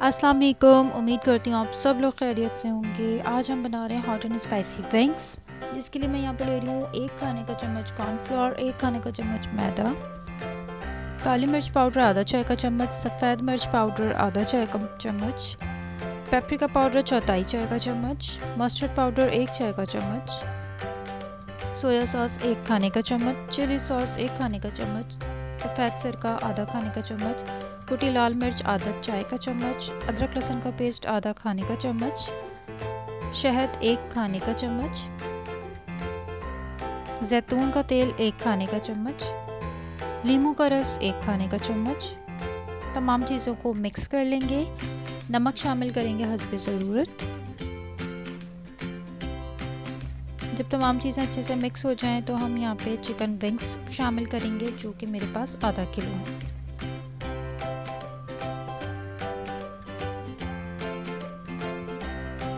अस्सलाम वालेकुम। उम्मीद करती हूँ आप सब लोग खैरियत से होंगे। आज हम बना रहे हैं हॉट एंड स्पाइसी विंग्स, जिसके लिए मैं यहाँ पे ले रही हूँ 1 खाने का चम्मच कॉर्नफ्लोर, 1 खाने का चम्मच मैदा, काली मिर्च पाउडर आधा चाय का चम्मच, सफ़ेद मिर्च पाउडर आधा चाय का चम्मच, पेपरिका पाउडर चौथाई चाय का चम्मच, मस्टर्ड पाउडर 1 चाय का चम्मच, सोया सॉस 1 खाने का चम्मच, चिली सॉस 1 खाने का चम्मच, सफ़ेद सिरका आधा खाने का चम्मच, कुटी लाल मिर्च आधा चाय का चम्मच, अदरक लहसुन का पेस्ट आधा खाने का चम्मच, शहद 1 खाने का चम्मच, जैतून का तेल 1 खाने का चम्मच, नींबू का रस 1 खाने का चम्मच। तमाम चीज़ों को मिक्स कर लेंगे। नमक शामिल करेंगे हस्बे ज़रूरत। जब तमाम चीज़ें अच्छे से मिक्स हो जाएं तो हम यहाँ पे चिकन विंग्स शामिल करेंगे, जो कि मेरे पास आधा किलो है।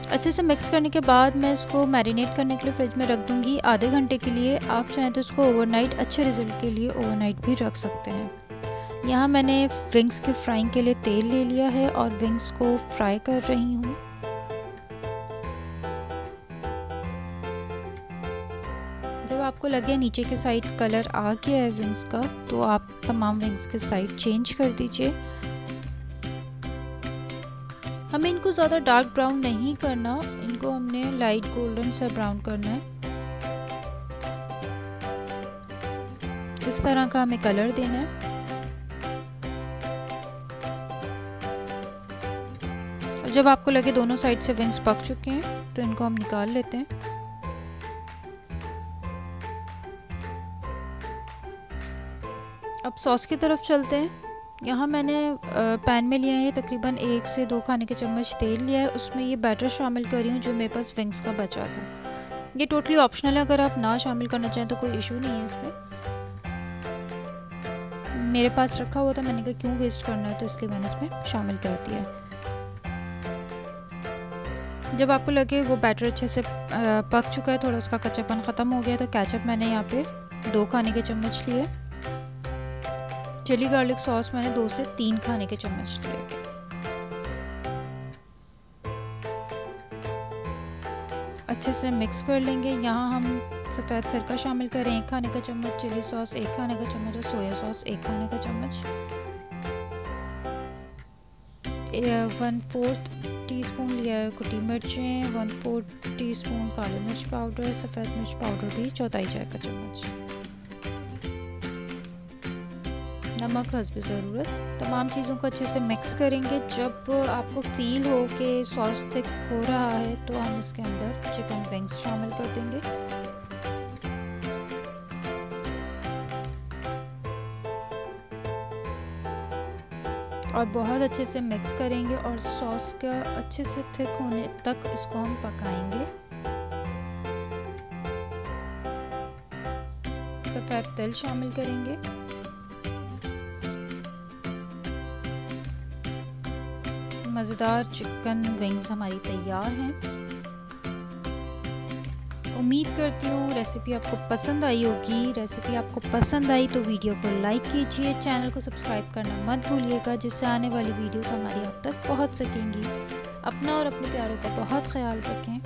अच्छे से मिक्स करने के बाद मैं इसको मैरिनेट करने के लिए फ्रिज में रख दूंगी आधे घंटे के लिए। आप चाहें तो इसको ओवरनाइट अच्छे रिजल्ट के लिए ओवरनाइट भी रख सकते हैं। यहाँ मैंने विंग्स के फ्राइंग के लिए तेल ले लिया है और विंग्स को फ्राई कर रही हूँ। जब आपको लगे नीचे के साइड कलर आ गया है विंग्स का, तो आप तमाम विंग्स के साइड चेंज कर दीजिए। हमें इनको ज़्यादा डार्क ब्राउन नहीं करना, इनको हमने लाइट गोल्डन सा ब्राउन करना है। इस तरह का हमें कलर देना है। और जब आपको लगे दोनों साइड से विंग्स पक चुके हैं तो इनको हम निकाल लेते हैं। अब सॉस की तरफ चलते हैं। यहाँ मैंने पैन में लिया है तकरीबन 1 से 2 खाने के चम्मच तेल लिया है। उसमें ये बैटर शामिल कर रही हूँ जो मेरे पास विंग्स का बचा था। ये टोटली ऑप्शनल है, अगर आप ना शामिल करना चाहें तो कोई इशू नहीं है इसमें। मेरे पास रखा हुआ था, मैंने कहा क्यों वेस्ट करना है, तो इसलिए मैंने इसमें शामिल कर दिया। जब आपको लगे वो बैटर अच्छे से पक चुका है, थोड़ा उसका कच्चापन ख़त्म हो गया, तो केचप मैंने यहाँ पे 2 खाने के चम्मच लिए। चिली गार्लिक सॉस मैंने 2 से 3 खाने के चम्मच लिए। अच्छे से मिक्स कर लेंगे। यहाँ हम सफ़ेद सिरका शामिल करें 1 खाने का चम्मच, चिली सॉस 1 खाने का चम्मच और सोया सॉस 1 खाने का चम्मच। 1/4 टीस्पून लिया है कुटी मिर्चें, 1/4 टीस्पून काली मिर्च पाउडर, सफ़ेद मिर्च पाउडर भी चौथाई चाय का चम्मच, नमक हस्बे ज़रूरत। तमाम चीज़ों को अच्छे से मिक्स करेंगे। जब आपको फील हो कि सॉस थिक हो रहा है तो हम इसके अंदर चिकन विंग्स शामिल कर देंगे। और बहुत अच्छे से मिक्स करेंगे और सॉस का अच्छे से थिक होने तक इसको हम पकाएंगे। सफ़ेद तिल शामिल करेंगे। मज़ेदार चिकन विंग्स हमारी तैयार हैं। उम्मीद करती हूँ रेसिपी आपको पसंद आई होगी। रेसिपी आपको पसंद आई तो वीडियो को लाइक कीजिए, चैनल को सब्सक्राइब करना मत भूलिएगा, जिससे आने वाली वीडियोस हमारी आप तक पहुँच सकेंगी। अपना और अपने प्यारों का बहुत ख्याल रखें।